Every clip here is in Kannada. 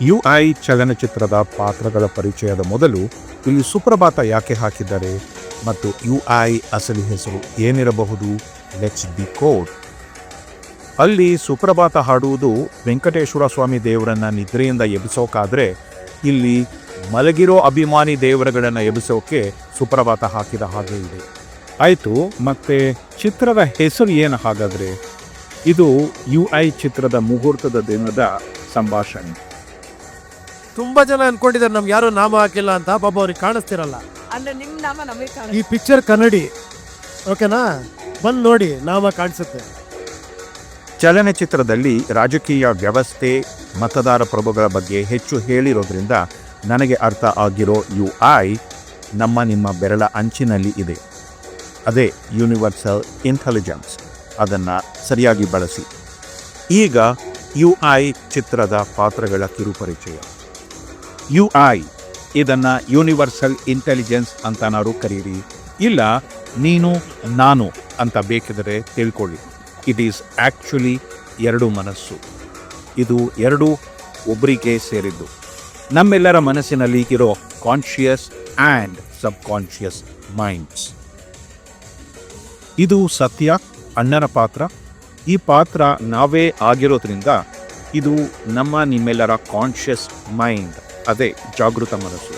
UI ಚಲನಚಿತ್ರದ ಪಾತ್ರಗಳ ಪರಿಚಯದ ಮೊದಲು ಇಲ್ಲಿ ಸುಪ್ರಭಾತ ಯಾಕೆ ಹಾಕಿದ್ದಾರೆ ಮತ್ತು UI ಅಸಲಿ ಹೆಸರು ಏನಿರಬಹುದು? Let's decode. ಅಲ್ಲಿ ಸುಪ್ರಭಾತ ಹಾಡುವುದು ವೆಂಕಟೇಶ್ವರ ಸ್ವಾಮಿ ದೇವರನ್ನ ನಿದ್ರೆಯಿಂದ ಎಬ್ಬಿಸೋಕಾದ್ರೆ, ಇಲ್ಲಿ ಮಲಗಿರೋ ಅಭಿಮಾನಿ ದೇವರುಗಳನ್ನು ಎಬ್ಬಿಸೋಕೆ ಸುಪ್ರಭಾತ ಹಾಕಿದ ಹಾಗೆ ಇದೆ. ಆಯಿತು, ಮತ್ತೆ ಚಿತ್ರದ ಹೆಸರು ಏನು ಹಾಗಾದರೆ? ಇದು UI ಚಿತ್ರದ ಮುಹೂರ್ತದ ದಿನದ ಸಂಭಾಷಣೆ. ತುಂಬಾ ಜನ ಅನ್ಕೊಂಡಿದ್ದಾರೆ ನಮ್ಗೆ ಯಾರು ನಾಮ ಹಾಕಿಲ್ಲ ಅಂತ. ಪಾಪ ಅವ್ರಿಗೆ ಕಾಣಿಸ್ತಿರಲ್ಲ. ಅಂದ್ರೆ ನಿಮ್ ನಾಮ ನಮಗೆ ಈ ಪಿಕ್ಚರ್ ಕನ್ನಡಿ, ಓಕೆನಾ? ಬಂದು ನೋಡಿ, ನಾಮ ಕಾಣಿಸುತ್ತೆ. ಚಲನಚಿತ್ರದಲ್ಲಿ ರಾಜಕೀಯ ವ್ಯವಸ್ಥೆ, ಮತದಾರ ಪ್ರಭುಗಳ ಬಗ್ಗೆ ಹೆಚ್ಚು ಹೇಳಿರೋದ್ರಿಂದ ನನಗೆ ಅರ್ಥ ಆಗಿರೋ UI ನಿಮ್ಮ ಬೆರಳ ಅಂಚಿನಲ್ಲಿ ಇದೆ. ಅದೇ ಯೂನಿವರ್ಸಲ್ ಇಂಟೆಲಿಜೆನ್ಸ್. ಅದನ್ನು ಸರಿಯಾಗಿ ಬಳಸಿ. ಈಗ UI ಚಿತ್ರದ ಪಾತ್ರಗಳ ಕಿರುಪರಿಚಯ. UI ಇದನ್ನು ಯೂನಿವರ್ಸಲ್ ಇಂಟೆಲಿಜೆನ್ಸ್ ಅಂತನಾರು ಕರೀರಿ, ಇಲ್ಲ ನೀನು ನಾನು ಅಂತ ಬೇಕಿದ್ರೆ ತಿಳ್ಕೊಳ್ಳಿ. ಇಟ್ ಈಸ್ ಆ್ಯಕ್ಚುಲಿ ಎರಡು ಮನಸ್ಸು. ಇದು ಎರಡು ಒಬ್ಬರಿಗೆ ಸೇರಿದ್ದು. ನಮ್ಮೆಲ್ಲರ ಮನಸ್ಸಿನಲ್ಲಿ ಇರೋ ಕಾನ್ಷಿಯಸ್ ಆ್ಯಂಡ್ ಸಬ್ಕಾನ್ಷಿಯಸ್ ಮೈಂಡ್ಸ್. ಇದು ಸತ್ಯ ಅಣ್ಣನ ಪಾತ್ರ. ಈ ಪಾತ್ರ ನಾವೇ ಆಗಿರೋದ್ರಿಂದ ಇದು ನಿಮ್ಮೆಲ್ಲರ ಕಾನ್ಷಿಯಸ್ ಮೈಂಡ್, ಅದೇ ಜಾಗೃತ ಮನಸ್ಸು.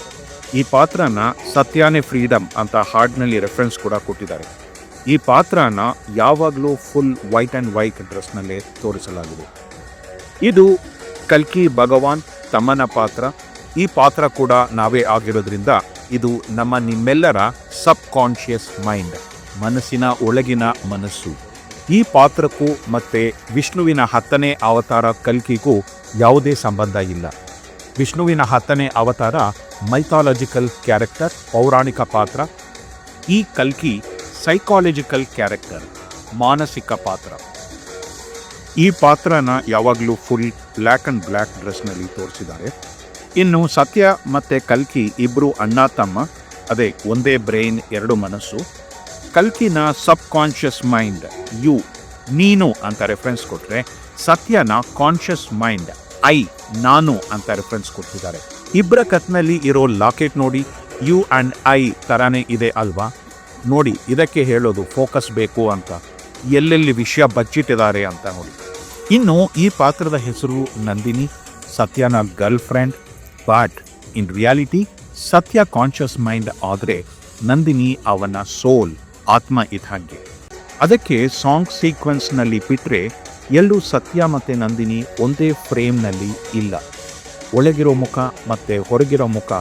ಈ ಪಾತ್ರನ ಸತ್ಯಾನೇ ಫ್ರೀಡಮ್ ಅಂತ ಹಾಡಿನಲ್ಲಿ ರೆಫರೆನ್ಸ್ ಕೂಡ ಕೊಟ್ಟಿದ್ದಾರೆ. ಈ ಪಾತ್ರನ ಯಾವಾಗಲೂ ಫುಲ್ ವೈಟ್ ಆ್ಯಂಡ್ ವೈಟ್ ಡ್ರೆಸ್ನಲ್ಲೇ ತೋರಿಸಲಾಗಿದೆ. ಇದು ಕಲ್ಕಿ ಭಗವಾನ್ ತಮ್ಮನ ಪಾತ್ರ. ಈ ಪಾತ್ರ ಕೂಡ ನಾವೇ ಆಗಿರೋದ್ರಿಂದ ಇದು ನಿಮ್ಮೆಲ್ಲರ ಸಬ್ ಕಾನ್ಷಿಯಸ್ ಮೈಂಡ್, ಮನಸ್ಸಿನ ಒಳಗಿನ ಮನಸ್ಸು. ಈ ಪಾತ್ರಕ್ಕೂ ಮತ್ತು ವಿಷ್ಣುವಿನ 10ನೇ ಅವತಾರ ಕಲ್ಕಿಗೂ ಯಾವುದೇ ಸಂಬಂಧ ಇಲ್ಲ. ವಿಷ್ಣುವಿನ 10ನೇ ಅವತಾರ ಮೈಥಾಲಜಿಕಲ್ ಕ್ಯಾರೆಕ್ಟರ್, ಪೌರಾಣಿಕ ಪಾತ್ರ. ಈ ಕಲ್ಕಿ ಸೈಕಾಲಜಿಕಲ್ ಕ್ಯಾರೆಕ್ಟರ್, ಮಾನಸಿಕ ಪಾತ್ರ. ಈ ಪಾತ್ರನ ಯಾವಾಗಲೂ ಫುಲ್ ಬ್ಲ್ಯಾಕ್ ಆ್ಯಂಡ್ ಬ್ಲ್ಯಾಕ್ ಡ್ರೆಸ್ನಲ್ಲಿ ತೋರಿಸಿದ್ದಾರೆ. ಇನ್ನು ಸತ್ಯ ಮತ್ತು ಕಲ್ಕಿ ಇಬ್ಬರು ಅಣ್ಣ ತಮ್ಮ, ಅದೇ ಒಂದೇ ಬ್ರೈನ್ ಎರಡು ಮನಸ್ಸು. ಕಲ್ಕಿನ ಸಬ್ ಕಾನ್ಷಿಯಸ್ ಮೈಂಡ್ ನೀನು ಅಂತ ರೆಫರೆನ್ಸ್ ಕೊಟ್ಟರೆ, ಸತ್ಯನ ಕಾನ್ಷಿಯಸ್ ಮೈಂಡ್ ನಾನು ಅಂತ ರೆಫರೆನ್ಸ್ ಕೊಟ್ಟಿದ್ದಾರೆ. ಇಬ್ಬರ ಕತ್ನಲ್ಲಿ ಇರೋ ಲಾಕೆಟ್ ನೋಡಿ, ಯು ಆ್ಯಂಡ್ ಐ ಥರನೇ ಇದೆ ಅಲ್ವಾ? ನೋಡಿ, ಇದಕ್ಕೆ ಹೇಳೋದು ಫೋಕಸ್ ಬೇಕು ಅಂತ, ಎಲ್ಲೆಲ್ಲಿ ವಿಷಯ ಬಚ್ಚಿಟ್ಟಿದ್ದಾರೆ ಅಂತ ನೋಡಿ. ಇನ್ನು ಈ ಪಾತ್ರದ ಹೆಸರು ನಂದಿನಿ, ಸತ್ಯನ girl friend. But in reality ಸತ್ಯ ಕಾನ್ಷಿಯಸ್ ಮೈಂಡ್ ಆದರೆ ನಂದಿನಿ ಅವನ ಸೋಲ್, ಆತ್ಮ ಇದ್ದಂಗೆ. ಅದಕ್ಕೆ ಸಾಂಗ್ ಸೀಕ್ವೆನ್ಸ್ನಲ್ಲಿ ಬಿಟ್ಟರೆ ಎಲ್ಲೂ ಸತ್ಯ ಮತ್ತು ನಂದಿನಿ ಒಂದೇ ಫ್ರೇಮ್ನಲ್ಲಿ ಇಲ್ಲ. ಒಳಗಿರೋ ಮುಖ ಮತ್ತು ಹೊರಗಿರೋ ಮುಖ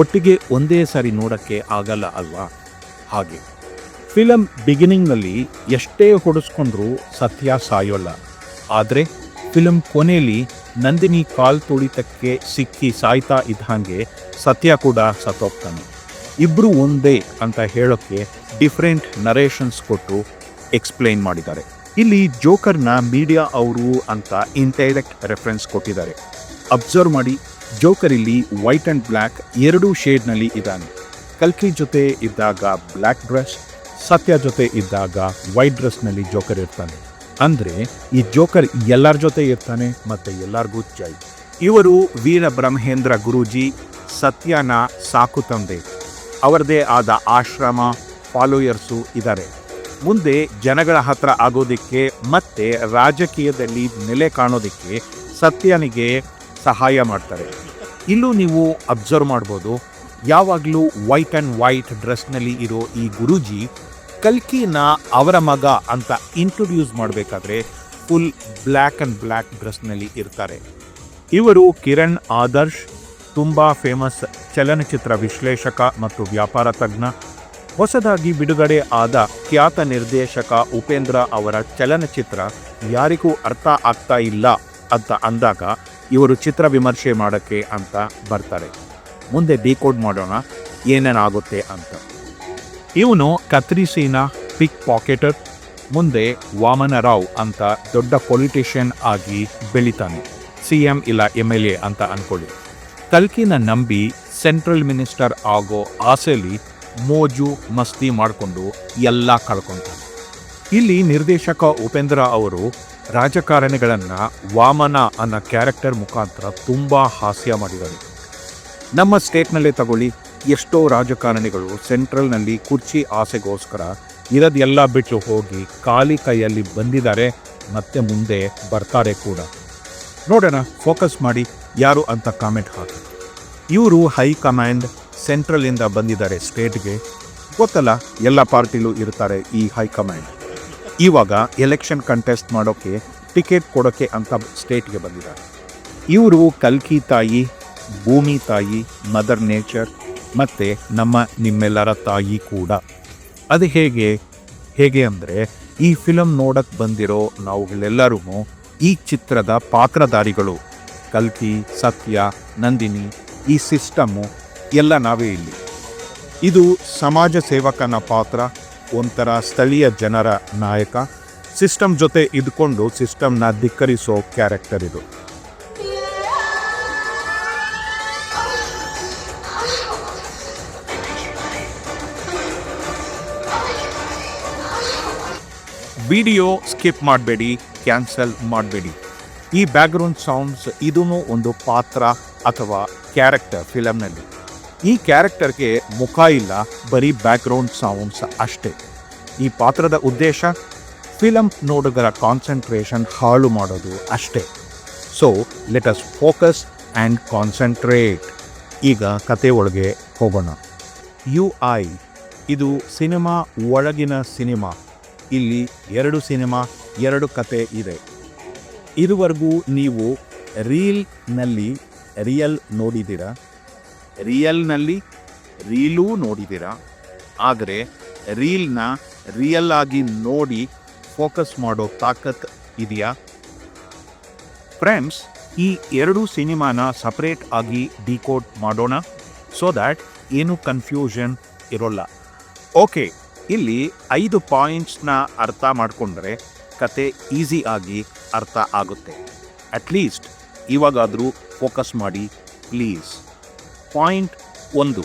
ಒಟ್ಟಿಗೆ ಒಂದೇ ಸಾರಿ ನೋಡೋಕ್ಕೆ ಆಗಲ್ಲ ಅಲ್ವಾ? ಹಾಗೆ ಫಿಲಮ್ ಬಿಗಿನಿಂಗ್ನಲ್ಲಿ ಎಷ್ಟೇ ಹೊಡೆಸ್ಕೊಂಡ್ರೂ ಸತ್ಯ ಸಾಯೋಲ್ಲ. ಆದರೆ ಫಿಲಮ್ ಕೊನೆಯಲ್ಲಿ ನಂದಿನಿ ಕಾಲ್ ತುಳಿತಕ್ಕೆ ಸಿಕ್ಕಿ ಸಾಯ್ತಾ ಇದ್ದಂಗೆ ಸತ್ಯ ಕೂಡ ಸತ್ತೋಗ್ತಾನೆ. ಇಬ್ಬರು ಒಂದೇ ಅಂತ ಹೇಳೋಕ್ಕೆ ಡಿಫ್ರೆಂಟ್ ನರೇಷನ್ಸ್ ಕೊಟ್ಟು ಎಕ್ಸ್ಪ್ಲೈನ್ ಮಾಡಿದ್ದಾರೆ. ಇಲ್ಲಿ ಜೋಕರ್ನ ಮೀಡಿಯಾ ಅವರು ಅಂತ ಇಂಡೈರೆಕ್ಟ್ ರೆಫರೆನ್ಸ್ ಕೊಟ್ಟಿದ್ದಾರೆ. ಅಬ್ಸರ್ವ್ ಮಾಡಿ, ಜೋಕರ್ ಇಲ್ಲಿ ವೈಟ್ ಆ್ಯಂಡ್ ಬ್ಲ್ಯಾಕ್ ಎರಡೂ ಶೇಡ್ನಲ್ಲಿ ಇದ್ದಾನೆ. ಕಲ್ಕಿ ಜೊತೆ ಇದ್ದಾಗ ಬ್ಲ್ಯಾಕ್ ಡ್ರೆಸ್, ಸತ್ಯ ಜೊತೆ ಇದ್ದಾಗ ವೈಟ್ ಡ್ರೆಸ್ನಲ್ಲಿ ಜೋಕರ್ ಇರ್ತಾನೆ. ಅಂದರೆ ಈ ಜೋಕರ್ ಎಲ್ಲರ ಜೊತೆ ಇರ್ತಾನೆ ಮತ್ತು ಎಲ್ಲರಿಗೂ ಜೈ. ಇವರು ವೀರ ಬ್ರಹ್ಮೇಂದ್ರ ಗುರೂಜಿ, ಸತ್ಯನ ಸಾಕು ತಂದೆ. ಅವರದೇ ಆದ ಆಶ್ರಮ, ಫಾಲೋಯರ್ಸು ಇದ್ದಾರೆ. ಮುಂದೆ ಜನಗಳ ಹತ್ರ ಆಗೋದಕ್ಕೆ ಮತ್ತು ರಾಜಕೀಯದಲ್ಲಿ ನೆಲೆ ಕಾಣೋದಕ್ಕೆ ಸತ್ಯನಿಗೆ ಸಹಾಯ ಮಾಡ್ತಾರೆ. ಇಲ್ಲೂ ನೀವು ಅಬ್ಸರ್ವ್ ಮಾಡ್ಬೋದು, ಯಾವಾಗಲೂ ವೈಟ್ ಆ್ಯಂಡ್ ವೈಟ್ ಡ್ರೆಸ್ನಲ್ಲಿ ಇರೋ ಈ ಗುರೂಜಿ ಕಲ್ಕಿನ ಅವರ ಮಗ ಅಂತ ಇಂಟ್ರೊಡ್ಯೂಸ್ ಮಾಡಬೇಕಾದ್ರೆ ಫುಲ್ ಬ್ಲ್ಯಾಕ್ ಆ್ಯಂಡ್ ಬ್ಲ್ಯಾಕ್ ಡ್ರೆಸ್ನಲ್ಲಿ ಇರ್ತಾರೆ. ಇವರು ಕಿರಣ್ ಆದರ್ಶ್, ತುಂಬ ಫೇಮಸ್ ಚಲನಚಿತ್ರ ವಿಶ್ಲೇಷಕ ಮತ್ತು ವ್ಯಾಪಾರ ತಜ್ಞ. ಹೊಸದಾಗಿ ಬಿಡುಗಡೆ ಆದ ಖ್ಯಾತ ನಿರ್ದೇಶಕ ಉಪೇಂದ್ರ ಅವರ ಚಲನಚಿತ್ರ ಯಾರಿಗೂ ಅರ್ಥ ಆಗ್ತಾ ಇಲ್ಲ ಅಂತ ಅಂದಾಗ ಇವರು ಚಿತ್ರ ವಿಮರ್ಶೆ ಮಾಡೋಕ್ಕೆ ಅಂತ ಬರ್ತಾರೆ. ಮುಂದೆ ಡಿಕೋಡ್ ಮಾಡೋಣ ಏನೇನಾಗುತ್ತೆ ಅಂತ. ಇವನು ಕತ್ರಿಸೀನ ಪಿಕ್ ಪಾಕೆಟರ್, ಮುಂದೆ ವಾಮನರಾವ್ ಅಂತ ದೊಡ್ಡ ಪೊಲಿಟಿಷಿಯನ್ ಆಗಿ ಬೆಳಿತಾನೆ. CM ಇಲ್ಲ MLA ಅಂತ ಅಂದ್ಕೊಳ್ಳಿ. ಕಲ್ಕಿನ ನಂಬಿ ಸೆಂಟ್ರಲ್ ಮಿನಿಸ್ಟರ್ ಆಗೋ ಆಸೆಯಲ್ಲಿ ಮೋಜು ಮಸ್ತಿ ಮಾಡಿಕೊಂಡು ಎಲ್ಲ ಕಳ್ಕೊತಾನೆ. ಇಲ್ಲಿ ನಿರ್ದೇಶಕ ಉಪೇಂದ್ರ ಅವರು ರಾಜಕಾರಣಿಗಳನ್ನು ವಾಮನ ಅನ್ನೋ ಕ್ಯಾರೆಕ್ಟರ್ ಮುಖಾಂತರ ತುಂಬ ಹಾಸ್ಯ ಮಾಡಿದ್ದಾರೆ. ನಮ್ಮ ಸ್ಟೇಟ್ನಲ್ಲೇ ತಗೊಳ್ಳಿ, ಎಷ್ಟೋ ರಾಜಕಾರಣಿಗಳು ಸೆಂಟ್ರಲ್ನಲ್ಲಿ ಕುರ್ಚಿ ಆಸೆಗೋಸ್ಕರ ಇರೋದೆಲ್ಲ ಬಿಟ್ಟು ಹೋಗಿ ಖಾಲಿ ಕೈಯಲ್ಲಿ ಬಂದಿದ್ದಾರೆ, ಮತ್ತೆ ಮುಂದೆ ಬರ್ತಾರೆ ಕೂಡ. ನೋಡೋಣ, ಫೋಕಸ್ ಮಾಡಿ ಯಾರು ಅಂತ ಕಾಮೆಂಟ್ ಹಾಕಿ. ಇವರು ಹೈಕಮಾಂಡ್ ಸೆಂಟ್ರಲಿಂದ ಬಂದಿದ್ದಾರೆ ಸ್ಟೇಟ್ಗೆ. ಗೊತ್ತಲ್ಲ, ಎಲ್ಲ ಪಾರ್ಟಿಲೂ ಇರ್ತಾರೆ ಈ ಹೈಕಮಾಂಡ್. ಇವಾಗ ಎಲೆಕ್ಷನ್ ಕಂಟೆಸ್ಟ್ ಮಾಡೋಕ್ಕೆ ಟಿಕೆಟ್ ಕೊಡೋಕ್ಕೆ ಅಂತ ಸ್ಟೇಟ್ಗೆ ಬಂದಿದ್ದಾರೆ. ಇವರು ಕಲ್ಕಿ ತಾಯಿ, ಭೂಮಿ ತಾಯಿ, ಮದರ್ ನೇಚರ್ ಮತ್ತು ನಿಮ್ಮೆಲ್ಲರ ತಾಯಿ ಕೂಡ. ಅದು ಹೇಗೆ ಅಂದರೆ, ಈ ಫಿಲಮ್ ನೋಡಕ್ಕೆ ಬಂದಿರೋ ನಾವುಗಳೆಲ್ಲರೂ ಈ ಚಿತ್ರದ ಪಾತ್ರಧಾರಿಗಳು. ಕಲ್ಕಿ, ಸತ್ಯ, ನಂದಿನಿ, ಈ ಸಿಸ್ಟಮ್ಮು ಎಲ್ಲ ನಾವೇ ಇಲ್ಲಿ. ಇದು ಸಮಾಜ ಸೇವಕನ ಪಾತ್ರ, ಒಂಥರ ಸ್ಥಳೀಯ ಜನರ ನಾಯಕ. ಸಿಸ್ಟಮ್ ಜೊತೆ ಇದ್ಕೊಂಡು ಸಿಸ್ಟಮ್ನ ಧಿಕ್ಕರಿಸೋ ಕ್ಯಾರೆಕ್ಟರ್ ಇದು. ವಿಡಿಯೋ ಸ್ಕಿಪ್ ಮಾಡಬೇಡಿ, ಕ್ಯಾನ್ಸಲ್ ಮಾಡಬೇಡಿ. ಈ ಬ್ಯಾಕ್ಗ್ರೌಂಡ್ ಸೌಂಡ್ಸ್ ಇದೂ ಒಂದು ಪಾತ್ರ ಅಥವಾ ಕ್ಯಾರೆಕ್ಟರ್ ಫಿಲಮ್ನಲ್ಲಿ. ಈ ಕ್ಯಾರೆಕ್ಟರ್ಗೆ ಮುಖ ಇಲ್ಲ, ಬರೀ ಬ್ಯಾಕ್ಗ್ರೌಂಡ್ ಸೌಂಡ್ಸ್ ಅಷ್ಟೇ. ಈ ಪಾತ್ರದ ಉದ್ದೇಶ ಫಿಲಮ್ ನೋಡುಗರ ಕಾನ್ಸಂಟ್ರೇಷನ್ ಹಾಳು ಮಾಡೋದು ಅಷ್ಟೇ. So let us focus and concentrate. ಈಗ ಕತೆ ಒಳಗೆ ಹೋಗೋಣ. UI ಇದು ಸಿನಿಮಾ ಒಳಗಿನ ಸಿನಿಮಾ. ಇಲ್ಲಿ 2 ಸಿನಿಮಾ, 2 ಕತೆ ಇದೆ. ಇದುವರೆಗೂ ನೀವು ರೀಲ್ನಲ್ಲಿ ರಿಯಲ್ ನೋಡಿದ್ದೀರಾ, ರಿಯಲ್ನಲ್ಲಿ ರೀಲೂ ನೋಡಿದ್ದೀರಾ. ಆದರೆ ರೀಲ್ನ ರಿಯಲ್ ಆಗಿ ನೋಡಿ ಫೋಕಸ್ ಮಾಡೋ ತಾಕತ್ ಇದೆಯಾ? ಫ್ರೆಂಡ್ಸ್, ಈ 2 ಸಿನಿಮಾನ ಸಪ್ರೇಟ್ ಆಗಿ ಡಿಕೋಡ್ ಮಾಡೋಣ, ಸೊ ದ್ಯಾಟ್ ಏನು ಕನ್ಫ್ಯೂಷನ್ ಇರೋಲ್ಲ. ಓಕೆ, ಇಲ್ಲಿ 5 ಪಾಯಿಂಟ್ಸ್ನ ಅರ್ಥ ಮಾಡಿಕೊಂಡ್ರೆ ಕತೆ ಈಸಿ ಆಗಿ ಅರ್ಥ ಆಗುತ್ತೆ. ಅಟ್ಲೀಸ್ಟ್ ಇವಾಗಾದರೂ ಫೋಕಸ್ ಮಾಡಿ ಪ್ಲೀಸ್. ಪಾಯಿಂಟ್ 1,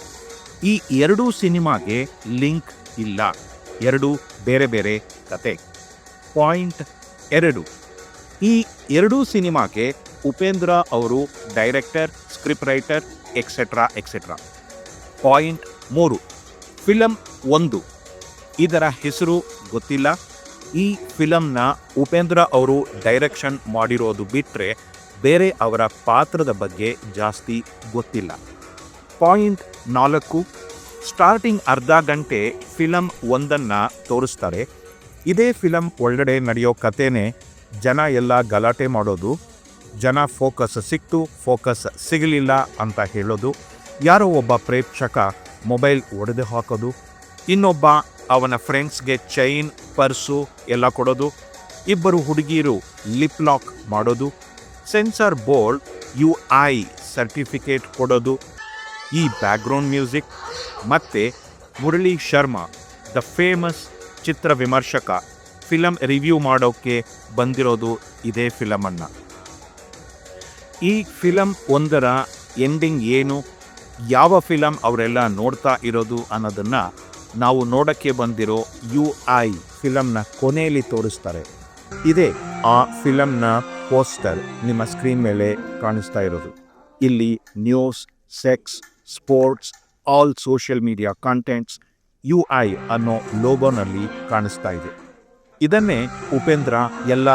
ಈ 2 ಸಿನಿಮಾಗೆ ಲಿಂಕ್ ಇಲ್ಲ, 2 ಬೇರೆ ಬೇರೆ ಕತೆ. ಪಾಯಿಂಟ್ 2, ಈ 2 ಸಿನಿಮಾಗೆ ಉಪೇಂದ್ರ ಅವರು director, script writer etcetera. Point 3, film 1 ಇದರ ಹೆಸರು ಗೊತ್ತಿಲ್ಲ. ಈ ಫಿಲಮ್ನ ಉಪೇಂದ್ರ ಅವರು ಡೈರೆಕ್ಷನ್ ಮಾಡಿರೋದು ಬಿಟ್ಟರೆ ಬೇರೆ ಅವರ ಪಾತ್ರದ ಬಗ್ಗೆ ಜಾಸ್ತಿ ಗೊತ್ತಿಲ್ಲ. ಪಾಯಿಂಟ್ 4, ಸ್ಟಾರ್ಟಿಂಗ್ ಅರ್ಧ ಗಂಟೆ ಫಿಲಮ್ 1 ತೋರಿಸ್ತಾರೆ. ಇದೇ ಫಿಲಮ್ ಒಳಗಡೆ ನಡೆಯೋ ಕಥೆನೇ ಜನ ಎಲ್ಲ ಗಲಾಟೆ ಮಾಡೋದು, ಜನ ಫೋಕಸ್ ಸಿಕ್ತು, ಫೋಕಸ್ ಸಿಗಲಿಲ್ಲ ಅಂತ ಹೇಳೋದು, ಯಾರೋ ಒಬ್ಬ ಪ್ರೇಕ್ಷಕ ಮೊಬೈಲ್ ಒಡೆದು ಹಾಕೋದು, ಇನ್ನೊಬ್ಬ ಅವನ ಫ್ರೆಂಡ್ಸ್ಗೆ ಚೈನ್, ಪರ್ಸು ಎಲ್ಲ ಕೊಡೋದು, ಇಬ್ಬರು ಹುಡುಗಿಯರು ಲಿಪ್ ಲಾಕ್ ಮಾಡೋದು, ಸೆನ್ಸಾರ್ ಬೋರ್ಡ್ UI ಸರ್ಟಿಫಿಕೇಟ್ ಕೊಡೋದು. ಈ ಬ್ಯಾಕ್ಗ್ರೌಂಡ್ ಮ್ಯೂಸಿಕ್ ಮತ್ತು ಮುರಳಿ ಶರ್ಮಾ, ದ ಫೇಮಸ್ ಚಿತ್ರ ವಿಮರ್ಶಕ, ಫಿಲಮ್ ರಿವ್ಯೂ ಮಾಡೋಕ್ಕೆ ಬಂದಿರೋದು ಇದೇ ಫಿಲಮನ್ನು. ಈ ಫಿಲಮ್ 1ರ ಎಂಡಿಂಗ್ ಏನು, ಯಾವ ಫಿಲಮ್ ಅವರೆಲ್ಲ ನೋಡ್ತಾ ಇರೋದು ಅನ್ನೋದನ್ನು ನಾವು ನೋಡೋಕ್ಕೆ ಬಂದಿರೋ UI ಫಿಲಮ್ನ ಕೊನೆಯಲ್ಲಿ ತೋರಿಸ್ತಾರೆ. ಇದೇ ಆ ಫಿಲಮ್ನ ಪೋಸ್ಟರ್ ನಿಮ್ಮ ಸ್ಕ್ರೀನ್ ಮೇಲೆ ಕಾಣಿಸ್ತಾ ಇರೋದು. ಇಲ್ಲಿ news, sex, sports, all social media contents UI ಅನ್ನೋ ಲೋಗೋನಲ್ಲಿ ಕಾಣಿಸ್ತಾ ಇದೆ. ಇದನ್ನೇ ಉಪೇಂದ್ರ ಎಲ್ಲ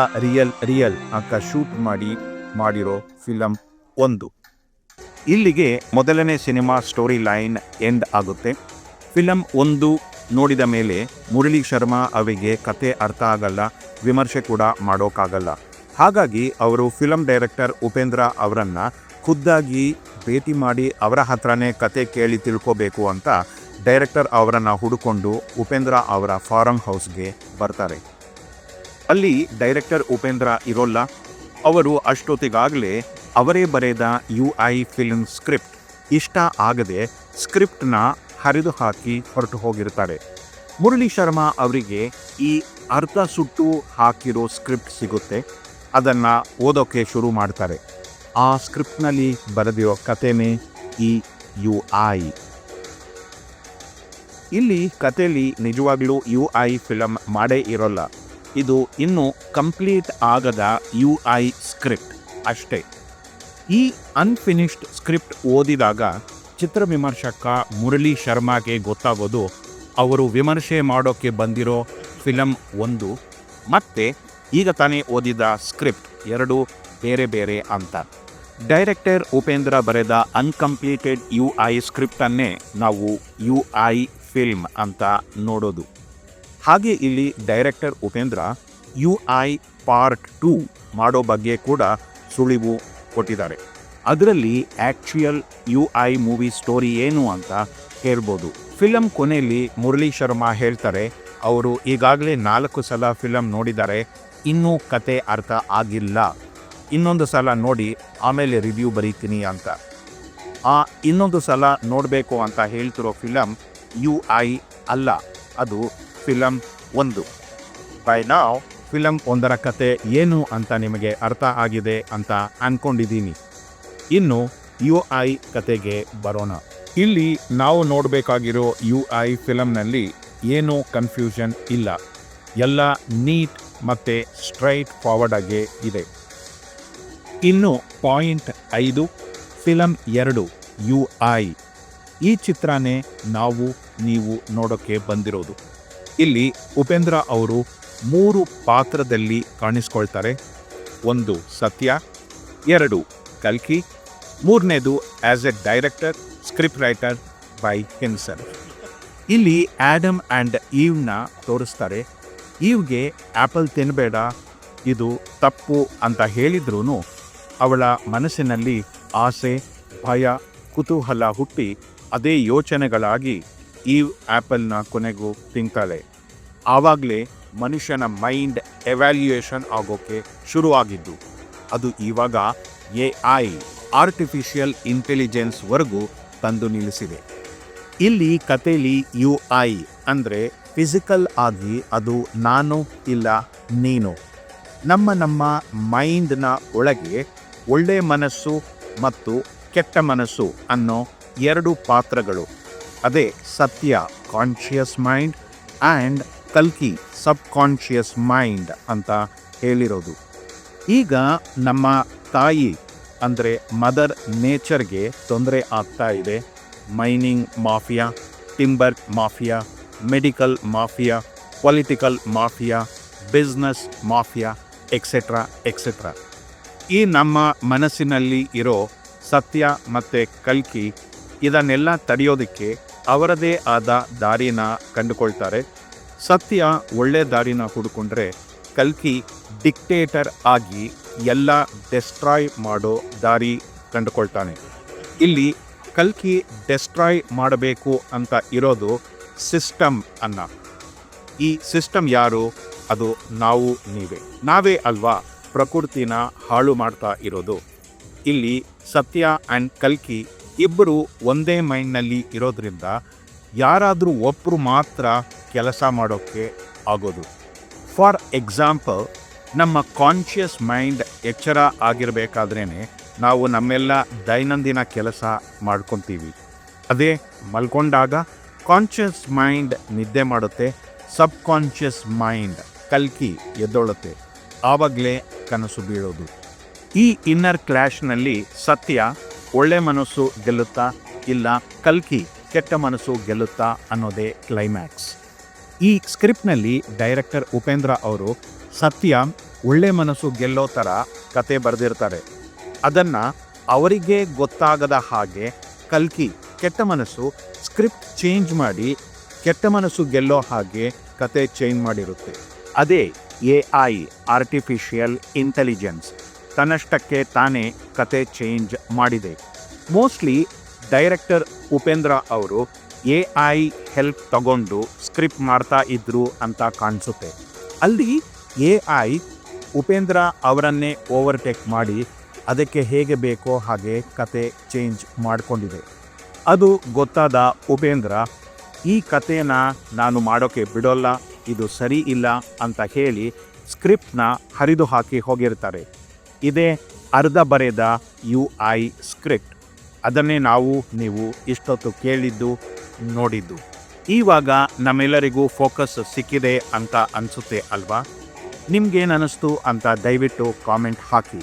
ರಿಯಲ್ ಅಂತ ಶೂಟ್ ಮಾಡಿರೋ ಫಿಲಮ್ 1. ಇಲ್ಲಿಗೆ ಮೊದಲನೇ ಸಿನಿಮಾ ಸ್ಟೋರಿ ಲೈನ್ ಎಂಡ್ ಆಗುತ್ತೆ. ಫಿಲಮ್ 1 ನೋಡಿದ ಮೇಲೆ ಮುರಳಿ ಶರ್ಮಾ ಅವರಿಗೆ ಕತೆ ಅರ್ಥ ಆಗಲ್ಲ, ವಿಮರ್ಶೆ ಕೂಡ ಮಾಡೋಕ್ಕಾಗಲ್ಲ. ಹಾಗಾಗಿ ಅವರು ಫಿಲಮ್ ಡೈರೆಕ್ಟರ್ ಉಪೇಂದ್ರ ಅವರನ್ನು ಖುದ್ದಾಗಿ ಭೇಟಿ ಮಾಡಿ ಅವರ ಹತ್ರನೇ ಕತೆ ಕೇಳಿ ತಿಳ್ಕೋಬೇಕು ಅಂತ ಡೈರೆಕ್ಟರ್ ಅವರನ್ನು ಹುಡುಕೊಂಡು ಉಪೇಂದ್ರ ಅವರ ಫಾರಂ ಹೌಸ್ಗೆ ಬರ್ತಾರೆ. ಅಲ್ಲಿ ಡೈರೆಕ್ಟರ್ ಉಪೇಂದ್ರ ಇರೋಲ್ಲ. ಅವರು ಅಷ್ಟೊತ್ತಿಗಾಗಲೇ ಅವರೇ ಬರೆದ UI ಫಿಲ್ಮ್ ಸ್ಕ್ರಿಪ್ಟ್ ಇಷ್ಟ ಆಗದೆ ಸ್ಕ್ರಿಪ್ಟ್ನ ಹರಿದು ಹಾಕಿ ಹೊರಟು ಹೋಗಿರ್ತಾರೆ. ಮುರಳಿ ಶರ್ಮಾ ಅವರಿಗೆ ಈ ಅರ್ಧ ಸುಟ್ಟು ಹಾಕಿರೋ ಸ್ಕ್ರಿಪ್ಟ್ ಸಿಗುತ್ತೆ. ಅದನ್ನು ಓದೋಕ್ಕೆ ಶುರು ಮಾಡ್ತಾರೆ. ಆ ಸ್ಕ್ರಿಪ್ಟ್ನಲ್ಲಿ ಬರೆದಿರೋ ಕಥೆನೇ ಈ UI. ಇಲ್ಲಿ ಕಥೆಯಲ್ಲಿ ನಿಜವಾಗ್ಲೂ UI ಫಿಲಮ್ ಮಾಡೇ ಇರೋಲ್ಲ. ಇದು ಇನ್ನೂ ಕಂಪ್ಲೀಟ್ ಆಗದ UI ಸ್ಕ್ರಿಪ್ಟ್ ಅಷ್ಟೇ. ಈ ಅನ್ಫಿನಿಶ್ಡ್ ಸ್ಕ್ರಿಪ್ಟ್ ಓದಿದಾಗ ಚಿತ್ರವಿಮರ್ಶಕ ಮುರಳಿ ಶರ್ಮಾಗೆ ಗೊತ್ತಾಗೋದು ಅವರು ವಿಮರ್ಶೆ ಮಾಡೋಕ್ಕೆ ಬಂದಿರೋ ಫಿಲಮ್ ಒಂದು ಮತ್ತು ಈಗ ತಾನೇ ಓದಿದ ಸ್ಕ್ರಿಪ್ಟ್ ಎರಡು ಬೇರೆ ಬೇರೆ ಅಂತ. ಡೈರೆಕ್ಟರ್ ಉಪೇಂದ್ರ ಬರೆದ ಅನ್ಕಂಪ್ಲೀಟೆಡ್ UI ಸ್ಕ್ರಿಪ್ಟನ್ನೇ ನಾವು UI ಫಿಲ್ಮ್ ಅಂತ ನೋಡೋದು. ಹಾಗೆ ಇಲ್ಲಿ ಡೈರೆಕ್ಟರ್ ಉಪೇಂದ್ರ UI ಪಾರ್ಟ್ 2 ಮಾಡೋ ಬಗ್ಗೆ ಕೂಡ ಸುಳಿವು ಕೊಟ್ಟಿದ್ದಾರೆ. ಅದರಲ್ಲಿ ಆ್ಯಕ್ಚುಯಲ್ UI ಮೂವಿ ಸ್ಟೋರಿ ಏನು ಅಂತ ಹೇಳ್ಬೋದು. ಫಿಲಮ್ ಕೊನೆಯಲ್ಲಿ ಮುರಳಿ ಶರ್ಮಾ ಹೇಳ್ತಾರೆ ಅವರು ಈಗಾಗಲೇ 4 ಸಲ ಫಿಲಮ್ ನೋಡಿದ್ದಾರೆ, ಇನ್ನೂ ಕತೆ ಅರ್ಥ ಆಗಿಲ್ಲ, ಇನ್ನೊಂದು ಸಲ ನೋಡಿ ಆಮೇಲೆ ರಿವ್ಯೂ ಬರೀತೀನಿ ಅಂತ. ಆ ಇನ್ನೊಂದು ಸಲ ನೋಡಬೇಕು ಅಂತ ಹೇಳ್ತಿರೋ ಫಿಲಮ್ UI ಅಲ್ಲ, ಅದು ಫಿಲಮ್ 1. ಬೈ ನಾವ್ ಫಿಲಮ್ 1ರ ಕತೆ ಏನು ಅಂತ ನಿಮಗೆ ಅರ್ಥ ಆಗಿದೆ ಅಂತ ಅಂದ್ಕೊಂಡಿದ್ದೀನಿ. ಇನ್ನು UI ಕತೆಗೆ ಬರೋಣ. ಇಲ್ಲಿ ನಾವು ನೋಡಬೇಕಾಗಿರೋ UI ಫಿಲಮ್ನಲ್ಲಿ ಏನೂ ಕನ್ಫ್ಯೂಷನ್ ಇಲ್ಲ, ಎಲ್ಲ ನೀಟ್ ಮತ್ತು ಸ್ಟ್ರೈಟ್ ಫಾರ್ವರ್ಡ್ ಆಗೇ ಇದೆ. ಇನ್ನು ಪಾಯಿಂಟ್ 5 ಫಿಲಮ್ 2 UI. ಈ ಚಿತ್ರನೇ ನೀವು ನೋಡೋಕ್ಕೆ ಬಂದಿರೋದು. ಇಲ್ಲಿ ಉಪೇಂದ್ರ ಅವರು 3 ಪಾತ್ರದಲ್ಲಿ ಕಾಣಿಸ್ಕೊಳ್ತಾರೆ. 1 ಸತ್ಯ, 2 ಕಲ್ಕಿ, 3ನೇದು as a director script writer by himself. ಇಲ್ಲಿ ಆ್ಯಡಮ್ ಆ್ಯಂಡ್ ಈವ್ನ ತೋರಿಸ್ತಾರೆ. ಈವ್ಗೆ ಆ್ಯಪಲ್ ತಿನ್ನಬೇಡ, ಇದು ತಪ್ಪು ಅಂತ ಹೇಳಿದ್ರೂ ಅವಳ ಮನಸ್ಸಿನಲ್ಲಿ ಆಸೆ, ಭಯ, ಕುತೂಹಲ ಹುಟ್ಟಿ ಅದೇ ಯೋಚನೆಗಳಾಗಿ ಈವ್ ಆ್ಯಪಲ್ನ ಕೊನೆಗೂ ತಿಂತಾಳೆ. ಆವಾಗಲೇ ಮನುಷ್ಯನ ಮೈಂಡ್ ಎವ್ಯಾಲ್ಯೂಯೇಷನ್ ಆಗೋಕ್ಕೆ ಶುರುವಾಗಿದ್ದು. ಅದು ಇವಾಗ AI ಆರ್ಟಿಫಿಷಿಯಲ್ ಇಂಟೆಲಿಜೆನ್ಸ್ವರೆಗೂ ತಂದು ನಿಲ್ಲಿಸಿದೆ. ಇಲ್ಲಿ ಕಥೆಯಲ್ಲಿ UI ಅಂದರೆ ಫಿಸಿಕಲ್ ಆಗಿ ಅದು ನಾನು ಇಲ್ಲ ನೀನು. ನಮ್ಮ ಮೈಂಡ್ನ ಒಳಗೆ ಒಳ್ಳೆ ಮನಸ್ಸು ಮತ್ತು ಕೆಟ್ಟ ಮನಸ್ಸು ಅನ್ನೋ 2 ಪಾತ್ರಗಳು. ಅದೇ ಸತ್ಯ ಕಾನ್ಷಿಯಸ್ ಮೈಂಡ್ ಆ್ಯಂಡ್ ಕಲ್ಕಿ ಸಬ್ ಕಾನ್ಷಿಯಸ್ ಮೈಂಡ್ ಅಂತ ಹೇಳಿರೋದು. ಈಗ ನಮ್ಮ ತಾಯಿ ಅಂದರೆ ಮದರ್ ನೇಚರ್ಗೆ ತೊಂದರೆ ಆಗ್ತಾ ಇದೆ. Mining mafia, timber mafia, medical mafia, political mafia, business mafia etcetera etcetera. ಈ ನಮ್ಮ ಮನಸ್ಸಿನಲ್ಲಿ ಇರೋ ಸತ್ಯ ಮತ್ತು ಕಲ್ಕಿ ಇದನ್ನೆಲ್ಲ ತಡೆಯೋದಕ್ಕೆ ಅವರದೇ ಆದ ದಾರಿನ ಕಂಡುಕೊಳ್ತಾರೆ. ಸತ್ಯ ಒಳ್ಳೆ ದಾರಿನ ಹುಡುಕೊಂಡ್ರೆ ಕಲ್ಕಿ ಡಿಕ್ಟೇಟರ್ ಆಗಿ ಎಲ್ಲ ಡೆಸ್ಟ್ರಾಯ್ ಮಾಡೋ ದಾರಿ ಕಂಡುಕೊಳ್ತಾನೆ. ಇಲ್ಲಿ ಕಲ್ಕಿ ಡೆಸ್ಟ್ರಾಯ್ ಮಾಡಬೇಕು ಅಂತ ಇರೋದು ಸಿಸ್ಟಮ್ ಅನ್ನ. ಈ ಸಿಸ್ಟಮ್ ಯಾರು? ಅದು ನಾವು ನಾವೇ ಅಲ್ವಾ ಪ್ರಕೃತಿನ ಹಾಳು ಮಾಡ್ತಾ ಇರೋದು. ಇಲ್ಲಿ ಸತ್ಯ ಆ್ಯಂಡ್ ಕಲ್ಕಿ ಇಬ್ಬರು ಒಂದೇ ಮೈಂಡ್ನಲ್ಲಿ ಇರೋದ್ರಿಂದ ಯಾರಾದರೂ ಒಬ್ಬರು ಮಾತ್ರ ಕೆಲಸ ಮಾಡೋಕ್ಕೆ ಆಗೋದು. ಫಾರ್ ಎಕ್ಸಾಂಪಲ್, ನಮ್ಮ ಕಾನ್ಷಿಯಸ್ ಮೈಂಡ್ ಎಚ್ಚರ ಆಗಿರಬೇಕಾದ್ರೇ ನಾವು ನಮ್ಮೆಲ್ಲ ದೈನಂದಿನ ಕೆಲಸ ಮಾಡ್ಕೊತೀವಿ. ಅದೇ ಮಲ್ಕೊಂಡಾಗ ಕಾನ್ಷಿಯಸ್ ಮೈಂಡ್ ನಿದ್ದೆ ಮಾಡುತ್ತೆ, ಸಬ್ ಕಾನ್ಷಿಯಸ್ ಮೈಂಡ್ ಕಲ್ಕಿ ಎದ್ದೊಳುತ್ತೆ. ಆವಾಗಲೇ ಕನಸು ಬೀಳೋದು. ಈ ಇನ್ನರ್ ಕ್ಲಾಶ್ನಲ್ಲಿ ಸತ್ಯ ಒಳ್ಳೆ ಮನಸ್ಸು ಗೆಲ್ಲುತ್ತಾ ಇಲ್ಲ ಕಲ್ಕಿ ಕೆಟ್ಟ ಮನಸ್ಸು ಗೆಲ್ಲುತ್ತಾ ಅನ್ನೋದೇ ಕ್ಲೈಮ್ಯಾಕ್ಸ್. ಈ ಸ್ಕ್ರಿಪ್ಟ್ನಲ್ಲಿ ಡೈರೆಕ್ಟರ್ ಉಪೇಂದ್ರ ಅವರು ಸತ್ಯ ಒಳ್ಳೆ ಮನಸ್ಸು ಗೆಲ್ಲೋ ಥರ ಕತೆ ಬರೆದಿರ್ತಾರೆ. ಅದನ್ನು ಅವರಿಗೆ ಗೊತ್ತಾಗದ ಹಾಗೆ ಕಲ್ಕಿ ಕೆಟ್ಟ ಮನಸ್ಸು ಸ್ಕ್ರಿಪ್ಟ್ ಚೇಂಜ್ ಮಾಡಿ ಕೆಟ್ಟ ಮನಸ್ಸು ಗೆಲ್ಲೋ ಹಾಗೆ ಕತೆ ಚೇಂಜ್ ಮಾಡಿರುತ್ತೆ. ಅದೇ AI ಆರ್ಟಿಫಿಷಿಯಲ್ ಇಂಟೆಲಿಜೆನ್ಸ್ ತನ್ನಷ್ಟಕ್ಕೆ ತಾನೇ ಕತೆ ಚೇಂಜ್ ಮಾಡಿದೆ. ಮೋಸ್ಟ್ಲಿ ಡೈರೆಕ್ಟರ್ ಉಪೇಂದ್ರ ಅವರು AI ಹೆಲ್ಪ್ ತಗೊಂಡು ಸ್ಕ್ರಿಪ್ಟ್ ಮಾಡ್ತಾ ಇದ್ರು ಅಂತ ಕಾಣಿಸುತ್ತೆ. ಅಲ್ಲಿ AI ಉಪೇಂದ್ರ ಅವರನ್ನೇ ಓವರ್ಟೇಕ್ ಮಾಡಿ ಅದಕ್ಕೆ ಹೇಗೆ ಬೇಕೋ ಹಾಗೆ ಕತೆ ಚೇಂಜ್ ಮಾಡಿಕೊಂಡಿದೆ. ಅದು ಗೊತ್ತಾದ ಉಪೇಂದ್ರ ಈ ಕತೆನ ನಾನು ಮಾಡೋಕ್ಕೆ ಬಿಡೋಲ್ಲ, ಇದು ಸರಿ ಇಲ್ಲ ಅಂತ ಹೇಳಿ ಸ್ಕ್ರಿಪ್ಟ್ನ ಹರಿದು ಹಾಕಿ ಹೋಗಿರ್ತಾರೆ. ಇದೇ ಅರ್ಧ ಬರೆದ UI ಸ್ಕ್ರಿಪ್ಟ್. ಅದನ್ನೇ ನೀವು ಇಷ್ಟೊತ್ತು ಕೇಳಿದ್ದು ನೋಡಿದ್ದು. ಇವಾಗ ನಮ್ಮೆಲ್ಲರಿಗೂ ಫೋಕಸ್ ಸಿಕ್ಕಿದೆ ಅಂತ ಅನಿಸುತ್ತೆ ಅಲ್ವಾ? ನಿಮ್ಗೇನು ಅನ್ನಿಸ್ತು ಅಂತ ದಯವಿಟ್ಟು ಕಾಮೆಂಟ್ ಹಾಕಿ.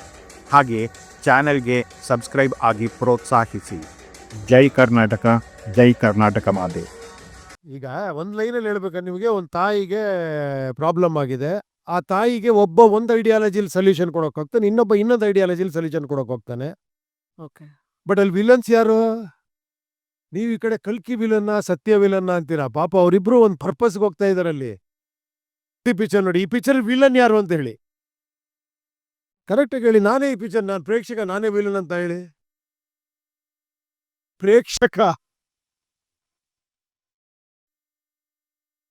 ಹಾಗೆ ಚಾನೆಲ್ಗೆ ಸಬ್ಸ್ಕ್ರೈಬ್ ಆಗಿ ಪ್ರೋತ್ಸಾಹಿಸಿ. ಜೈ ಕರ್ನಾಟಕ, ಜೈ ಕರ್ನಾಟಕ ಮಾತೆ. ಈಗ ಒಂದು ಲೈನಲ್ಲಿ ಹೇಳ್ಬೇಕಾದ್ರೆ ನಿಮಗೆ ಒಂದು ತಾಯಿಗೆ ಪ್ರಾಬ್ಲಮ್ ಆಗಿದೆ. ಆ ತಾಯಿಗೆ ಒಬ್ಬ ಒಂದು ಐಡಿಯಾಲಜಿಲಿ ಸೊಲ್ಯೂಷನ್ ಕೊಡೋಕೆ ಹೋಗ್ತಾನೆ, ಇನ್ನೊಬ್ಬ ಇನ್ನೊಂದು ಐಡಿಯಾಲಜಿಲಿ ಸೊಲ್ಯೂಷನ್ ಕೊಡೋಕೆ ಹೋಗ್ತಾನೆ. ಓಕೆ. ಬಟ್ ಅಲ್ಲಿ ವಿಲನ್ಸ್ ಯಾರು? ನೀವು ಈ ಕಡೆ ಕಲ್ಕಿ ವಿಲನ್ನ, ಸತ್ಯ ವಿಲನ್ನ ಅಂತೀರಾ. ಪಾಪ ಅವರಿಬ್ರು ಒಂದು ಪರ್ಪಸ್ಗೆ ಹೋಗ್ತಾ ಇದಾರೆ ಅಲ್ಲಿ. ಈ ಪಿಕ್ಚರ್ ನೋಡಿ, ಈ ಪಿಕ್ಚರ್ ವಿಲನ್ ಯಾರು ಅಂತ ಹೇಳಿ ಕರೆಕ್ಟಾಗಿ ಹೇಳಿ. ನಾನೇ ಈ ಪಿಕ್ಚರ್, ನಾನು ಪ್ರೇಕ್ಷಕ, ನಾನೇ ವಿಲನ್ ಅಂತ ಹೇಳಿ. ಪ್ರೇಕ್ಷಕ